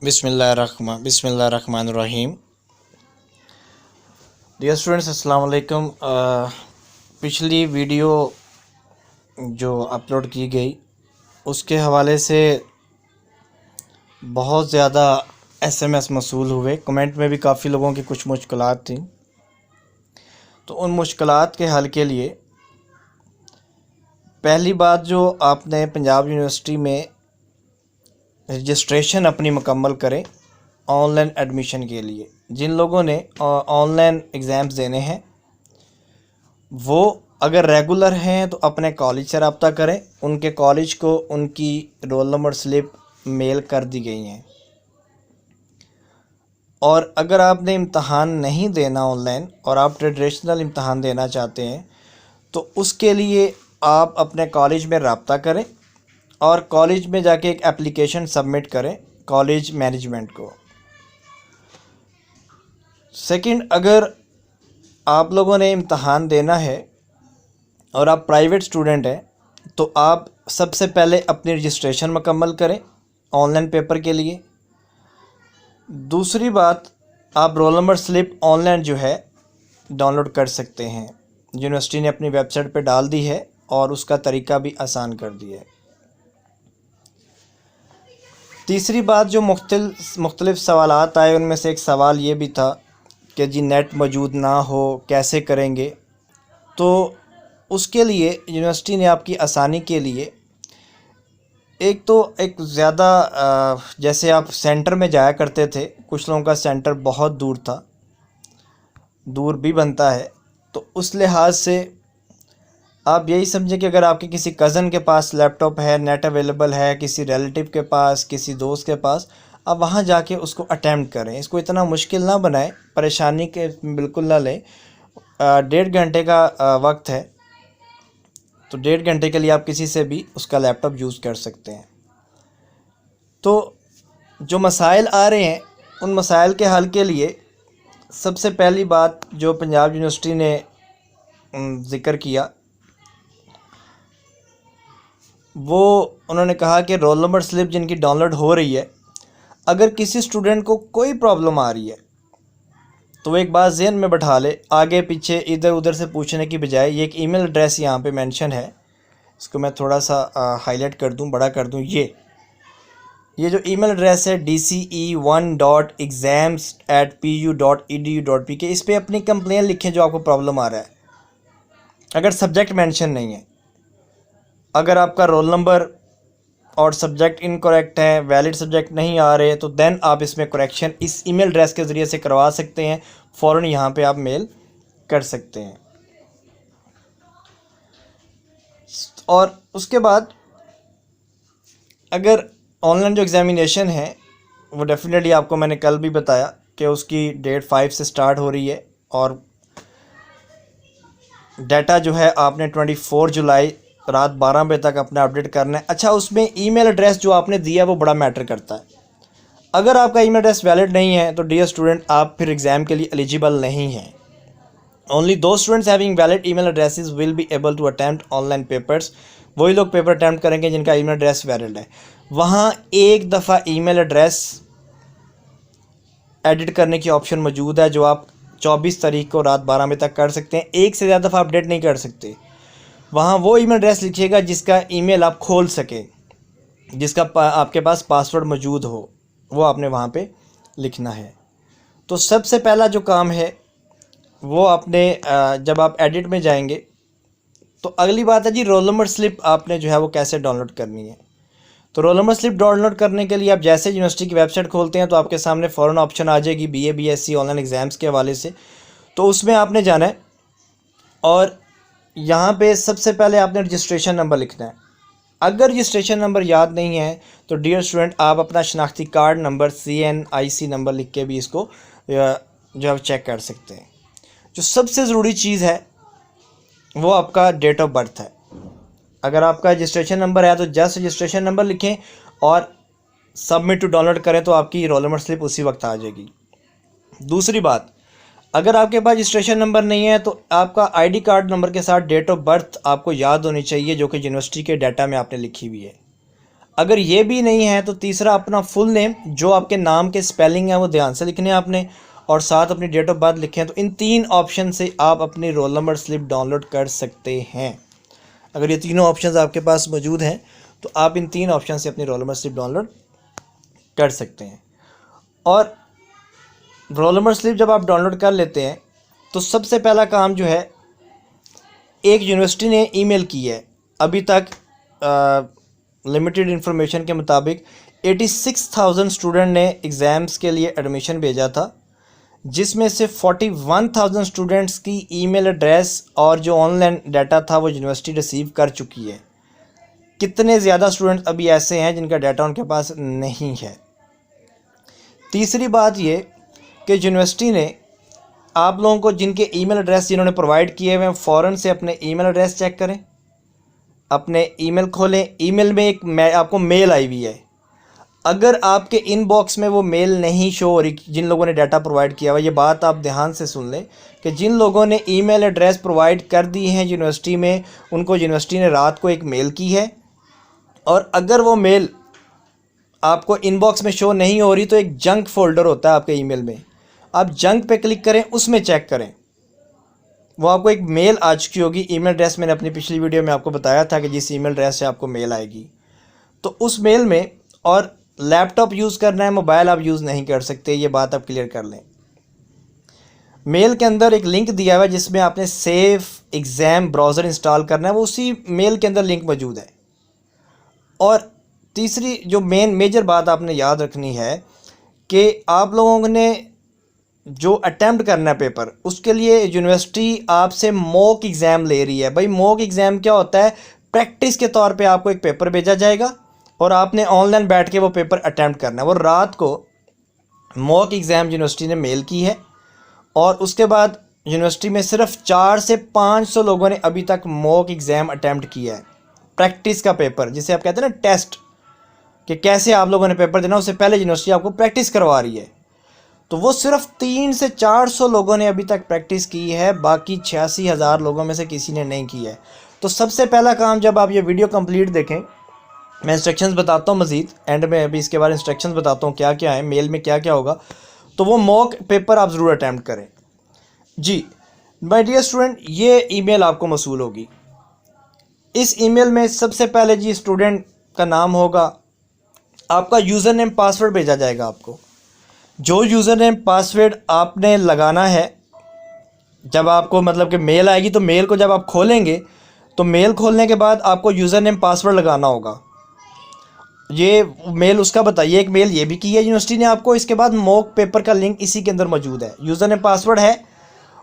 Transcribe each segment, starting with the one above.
बिस्मिल्लाहिर्रहमानिर्रहीम। Dear students, अस्सलाम वालेकुम। पिछली वीडियो जो अपलोड की गई उसके हवाले से बहुत ज़्यादा एसएमएस मौसूल हुए। कमेंट में भी काफ़ी लोगों की कुछ मुश्किलात थी, तो उन मुश्किलात के हल के लिए पहली बात जो आपने पंजाब यूनिवर्सिटी में रजिस्ट्रेशन अपनी मुकम्मल करें ऑनलाइन एडमिशन के लिए। जिन लोगों ने ऑनलाइन एग्ज़ाम्स देने हैं वो अगर रेगुलर हैं तो अपने कॉलेज से रब्ता करें। उनके कॉलेज को उनकी रोल नंबर स्लिप मेल कर दी गई हैं। और अगर आपने इम्तहान नहीं देना ऑनलाइन और आप ट्रेडिशनल इम्तहान देना चाहते हैं तो उसके लिए आप अपने कॉलेज में रब्ता करें और कॉलेज में जाके एक एप्लीकेशन सबमिट करें कॉलेज मैनेजमेंट को। सेकंड, अगर आप लोगों ने इम्तहान देना है और आप प्राइवेट स्टूडेंट हैं तो आप सबसे पहले अपनी रजिस्ट्रेशन मुकम्मल करें ऑनलाइन पेपर के लिए। दूसरी बात, आप रोल नंबर स्लिप ऑनलाइन जो है डाउनलोड कर सकते हैं। यूनिवर्सिटी ने अपनी वेबसाइट पे डाल दी है और उसका तरीका भी आसान कर दिया है। तीसरी बात, जो मुख्तलिफ सवालात आए उनमें से एक सवाल ये भी था कि जी नेट मौजूद ना हो कैसे करेंगे। तो उसके लिए यूनिवर्सिटी ने आपकी आसानी के लिए एक ज़्यादा जैसे आप सेंटर में जाया करते थे, कुछ लोगों का सेंटर बहुत दूर था, दूर भी बनता है, तो उस लिहाज से आप यही समझें कि अगर आपके किसी कज़न के पास लैपटॉप है, नेट अवेलेबल है, किसी रिलेटिव के पास, किसी दोस्त के पास, आप वहाँ जाके उसको अटैम्प्ट करें। इसको इतना मुश्किल ना बनाएं, परेशानी के बिल्कुल ना लें। 1.5 घंटे का वक्त है, तो 1.5 घंटे के लिए आप किसी से भी उसका लैपटॉप यूज़ कर सकते हैं। तो जो मसाइल आ रहे हैं उन मसाइल के हल के लिए सबसे पहली बात जो पंजाब यूनिवर्सिटी ने ज़िक्र किया वो उन्होंने कहा कि रोल नंबर स्लिप जिनकी डाउनलोड हो रही है, अगर किसी स्टूडेंट को कोई प्रॉब्लम आ रही है तो वो एक बात ज़हन में बैठा ले, आगे पीछे इधर उधर से पूछने की बजाय ये एक ईमेल एड्रेस यहाँ पे मेंशन है, इसको मैं थोड़ा सा हाईलाइट कर दूँ, बड़ा कर दूँ। ये जो ईमेल एड्रेस है dce1.exams@pu.edu.pk, इस पर अपनी कंप्लेन लिखें जो आपको प्रॉब्लम आ रहा है। अगर सब्जेक्ट मेंशन नहीं है, अगर आपका रोल नंबर और सब्जेक्ट इनकरेक्ट है, वैलिड सब्जेक्ट नहीं आ रहे, तो देन आप इसमें करेक्शन इस ईमेल एड्रेस के ज़रिए से करवा सकते हैं। फ़ौरन यहाँ पे आप मेल कर सकते हैं। और उसके बाद अगर ऑनलाइन जो एग्ज़ामिनेशन है वो डेफिनेटली आपको मैंने कल भी बताया कि उसकी डेट 5 से स्टार्ट हो रही है और डाटा जो है आपने 24 जुलाई रात 12 बजे तक अपना अपडेट करना है। अच्छा, उसमें ईमेल एड्रेस जो आपने दिया वो बड़ा मैटर करता है। अगर आपका ईमेल एड्रेस वैलिड नहीं है तो डियर स्टूडेंट आप फिर एग्ज़ाम के लिए एलिजिबल नहीं हैं। ओनली दो students having valid email addresses will be able to attempt online papers. वही लोग पेपर अटैम्प्ट करेंगे जिनका ईमेल एड्रेस वैलिड है। वहाँ एक दफ़ा ईमेल एड्रेस एडिट करने की ऑप्शन मौजूद है जो आप 24 तारीख को रात 12 बजे तक कर सकते हैं। एक से ज़्यादा दफ़ा अपडेट नहीं कर सकते। वहाँ वो ईमेल एड्रेस लिखिएगा जिसका ईमेल आप खोल सकें, जिसका आपके पास पासवर्ड मौजूद हो, वो आपने वहाँ पे लिखना है। तो सबसे पहला जो काम है वो आपने जब आप एडिट में जाएंगे तो अगली बात है जी रोल नंबर स्लिप आपने जो है वो कैसे डाउनलोड करनी है। तो रोल नंबर स्लिप डाउनलोड करने के लिए आप जैसे यूनिवर्सिटी की वेबसाइट खोलते हैं तो आपके सामने फ़ौरन ऑप्शन आ जाएगी BA BSc ऑनलाइन एग्ज़ाम्स के हवाले से। तो उसमें आपने जाना है और यहाँ पे सबसे पहले आपने रजिस्ट्रेशन नंबर लिखना है। अगर रजिस्ट्रेशन नंबर याद नहीं है तो डियर स्टूडेंट आप अपना शनाख्ती कार्ड नंबर CNIC नंबर लिख के भी इसको जो है चेक कर सकते हैं। जो सबसे ज़रूरी चीज़ है वो आपका डेट ऑफ बर्थ है। अगर आपका रजिस्ट्रेशन नंबर है तो जस्ट रजिस्ट्रेशन नंबर लिखें और सबमिट टू डाउनलोड करें तो आपकी रोल नंबर स्लिप उसी वक्त आ जाएगी। दूसरी बात, अगर आपके पास रजिस्ट्रेशन नंबर नहीं है तो आपका ID कार्ड नंबर के साथ डेट ऑफ बर्थ आपको याद होनी चाहिए जो कि यूनिवर्सिटी के डाटा में आपने लिखी हुई है। अगर ये भी नहीं है तो तीसरा अपना फुल नेम, जो आपके नाम के स्पेलिंग है वो ध्यान से लिखने हैं आपने, और साथ अपनी डेट ऑफ बर्थ लिखें। तो इन 3 ऑप्शन से आप अपनी रोल नंबर स्लिप डाउनलोड कर सकते हैं। अगर ये तीनों ऑप्शंस आपके पास मौजूद हैं तो आप इन 3 ऑप्शन से अपनी रोल नंबर स्लिप डाउनलोड कर सकते हैं। और रोल नंबर स्लिप जब आप डाउनलोड कर लेते हैं तो सबसे पहला काम जो है, एक यूनिवर्सिटी ने ईमेल की है अभी तक, लिमिटेड इन्फॉर्मेशन के मुताबिक 86,000 स्टूडेंट ने एग्ज़ाम्स के लिए एडमिशन भेजा था, जिसमें से 41,000 स्टूडेंट्स की ईमेल एड्रेस और जो ऑनलाइन डाटा था वो यूनिवर्सिटी रिसीव कर चुकी है। कितने ज़्यादा स्टूडेंट्स अभी ऐसे हैं जिनका डाटा उनके पास नहीं है। तीसरी बात ये कि यूनिवर्सिटी ने आप लोगों को जिनके ईमेल एड्रेस जिन्होंने प्रोवाइड किए हुए हैं, फ़ौरन से अपने ईमेल एड्रेस चेक करें, अपने ईमेल खोलें। ईमेल में एक आपको मेल आई हुई है, अगर आपके इनबॉक्स में वो मेल नहीं शो हो रही जिन लोगों ने डाटा प्रोवाइड किया हुआ, ये बात आप ध्यान से सुन लें कि जिन लोगों ने ईमेल एड्रेस प्रोवाइड कर दी हैं यूनिवर्सिटी में, उनको यूनिवर्सिटी ने रात को एक मेल की है, और अगर वो मेल आपको इनबॉक्स में शो नहीं हो रही तो एक जंक फोल्डर होता है आपके ईमेल में, आप जंक पे क्लिक करें, उसमें चेक करें, वो आपको एक मेल आ चुकी होगी। ईमेल एड्रेस मैंने अपनी पिछली वीडियो में आपको बताया था कि जिस ईमेल एड्रेस से आपको मेल आएगी, तो उस मेल में, और लैपटॉप यूज़ करना है, मोबाइल आप यूज़ नहीं कर सकते, ये बात आप क्लियर कर लें। मेल के अंदर एक लिंक दिया हुआ है जिसमें आपने सेफ एग्ज़ाम ब्राउज़र इंस्टॉल करना है, वो उसी मेल के अंदर लिंक मौजूद है। और तीसरी जो मेजर बात आपने याद रखनी है कि आप लोगों ने जो अटैम्प्ट करना है पेपर, उसके लिए यूनिवर्सिटी आपसे मॉक एग्ज़ाम ले रही है। भाई मॉक एग्ज़ाम क्या होता है? प्रैक्टिस के तौर पे आपको एक पेपर भेजा जाएगा और आपने ऑनलाइन बैठ के वो पेपर अटैम्प्ट करना है। वो रात को मॉक एग्ज़ाम यूनिवर्सिटी ने मेल की है, और उसके बाद यूनिवर्सिटी में सिर्फ 400 से 500 लोगों ने अभी तक मॉक एग्ज़ाम अटैम्प्ट किया है। प्रैक्टिस का पेपर, जिसे आप कहते हैं ना टेस्ट, कि कैसे आप लोगों ने पेपर देना, उससे पहले यूनिवर्सिटी आपको प्रैक्टिस करवा रही है। तो वो सिर्फ 300 से 400 लोगों ने अभी तक प्रैक्टिस की है, बाकी 86,000 लोगों में से किसी ने नहीं की है। तो सबसे पहला काम, जब आप ये वीडियो कंप्लीट देखें, मैं इंस्ट्रक्शंस बताता हूँ मज़ीद एंड में, अभी इसके बारे में इंस्ट्रक्शंस बताता हूँ क्या क्या है, मेल में क्या क्या होगा। तो वो मॉक पेपर आप ज़रूर अटैम्प्ट करें। जी माय डियर स्टूडेंट, ये ईमेल आपको मौसूल होगी। इस ईमेल में सबसे पहले जी स्टूडेंट का नाम होगा, आपका यूज़र नेम पासवर्ड भेजा जाएगा आपको। जो यूज़र नेम पासवर्ड आपने लगाना है, जब आपको मतलब कि मेल आएगी, तो मेल को जब आप खोलेंगे तो मेल खोलने के बाद आपको यूज़र नेम पासवर्ड लगाना होगा। ये मेल उसका बताइए, एक मेल ये भी की है यूनिवर्सिटी ने आपको। इसके बाद मॉक पेपर का लिंक इसी के अंदर मौजूद है, यूज़र नेम पासवर्ड है।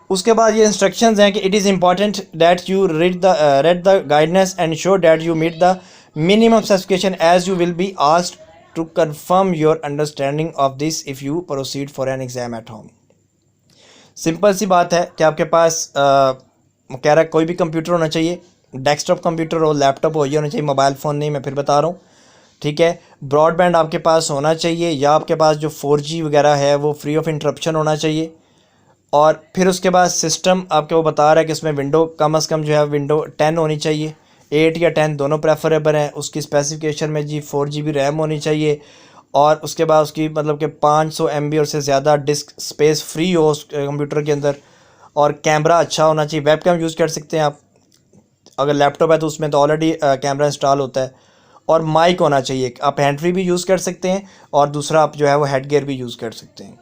उसके बाद ये इंस्ट्रक्शंस हैं कि it is important that you read the guidance and show that you meet the minimum specification as you will be asked to confirm your understanding of this if you proceed for an exam at home। Simple सी बात है कि आपके पास कह रहा है कोई भी कंप्यूटर होना चाहिए, डेस्कटॉप कंप्यूटर हो, लैपटॉप हो, ये होना चाहिए, मोबाइल फ़ोन नहीं, मैं फिर बता रहा हूँ, ठीक है। ब्रॉडबैंड आपके पास होना चाहिए, या आपके पास जो 4G वगैरह है वो फ्री ऑफ इंटरप्शन होना चाहिए। और फिर उसके बाद सिस्टम आपके वो बता रहा है कि उसमें विंडो कम से कम जो है विंडो 10 होनी चाहिए, 8 या 10 दोनों प्रेफरेबल हैं। उसकी स्पेसिफिकेशन में जी 4 GB रैम होनी चाहिए, और उसके बाद उसकी मतलब कि 500 MB और से ज़्यादा डिस्क स्पेस फ्री हो उस कंप्यूटर के अंदर, और कैमरा अच्छा होना चाहिए। वेब कैम यूज़ कर सकते हैं आप, अगर लैपटॉप है तो उसमें तो ऑलरेडी कैमरा इंस्टॉल होता है। और माइक होना चाहिए, आप हैंड फ्री भी यूज़ कर सकते हैं, और दूसरा आप जो है वो हेड गियर भी यूज़ कर सकते हैं।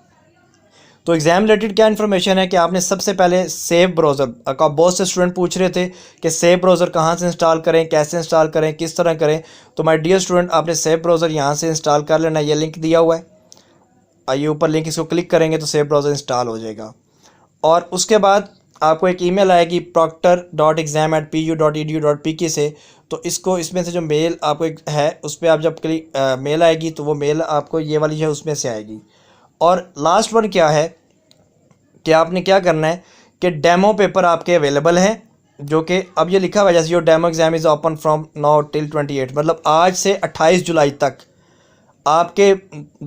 तो एग्ज़ाम रिलेटेड क्या इन्फॉर्मेशन है कि आपने सबसे पहले सेव ब्राउज़र का, बहुत से स्टूडेंट पूछ रहे थे कि सेव ब्राउज़र कहाँ से इंस्टॉल करें, कैसे इंस्टॉल करें, किस तरह करें। तो माय डियर स्टूडेंट, आपने सेव ब्राउज़र यहाँ से इंस्टॉल कर लेना, ये लिंक दिया हुआ है, आइए ऊपर लिंक, इसको क्लिक करेंगे तो सेव ब्राउज़र इंस्टॉल हो जाएगा। और उसके बाद आपको एक ईमेल आएगी proctor.exam@pu.edu.pk से। तो इसको, इसमें से जो मेल आपको एक है उस पर आप जब क्लिक मेल आएगी तो वो मेल आपको ये वाली है उसमें से आएगी। और लास्ट वन क्या है कि आपने क्या करना है कि डेमो पेपर आपके अवेलेबल हैं, जो कि अब ये लिखा हुआ है जैसे your demo exam is open from now till 28, मतलब आज से 28 जुलाई तक आपके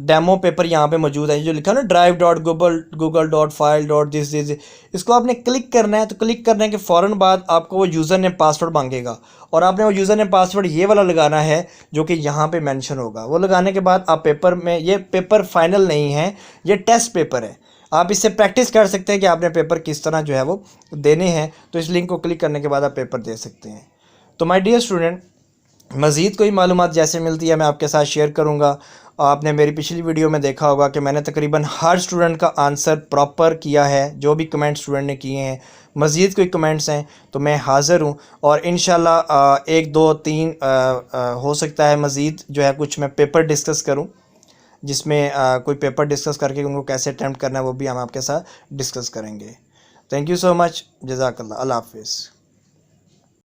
डेमो पेपर यहाँ पे मौजूद है, जो लिखा है ना drive.google.file.this, इसको आपने क्लिक करना है। तो क्लिक करने के फ़ौरन बाद आपको वो यूज़र नेम पासवर्ड मांगेगा और आपने वो यूज़र नेम पासवर्ड ये वाला लगाना है जो कि यहाँ पे मेंशन होगा। वो लगाने के बाद आप पेपर में, ये पेपर फाइनल नहीं है, ये टेस्ट पेपर है। आप इससे प्रैक्टिस कर सकते हैं कि आपने पेपर किस तरह जो है वो देने हैं। तो इस लिंक को क्लिक करने के बाद आप पेपर दे सकते हैं। तो माय डियर स्टूडेंट, मज़ीद कोई मालूमात जैसे मिलती है मैं आपके साथ शेयर करूंगा। आपने मेरी पिछली वीडियो में देखा होगा कि मैंने तकरीबन हर स्टूडेंट का आंसर प्रॉपर किया है, जो भी कमेंट स्टूडेंट ने किए हैं। मज़ीद कोई कमेंट्स हैं तो मैं हाज़िर हूँ और इंशाल्लाह 1 2 3 हो सकता है मज़ीद जो है कुछ मैं पेपर डिस्कस करूँ, जिसमें कोई पेपर डिस्कस करके उनको कैसे अटैम्प्ट करना है वो भी हम आपके साथ डिस्कस करेंगे। Thank you so much. जज़ाकल्लाह। अल्लाह हाफ़िज़।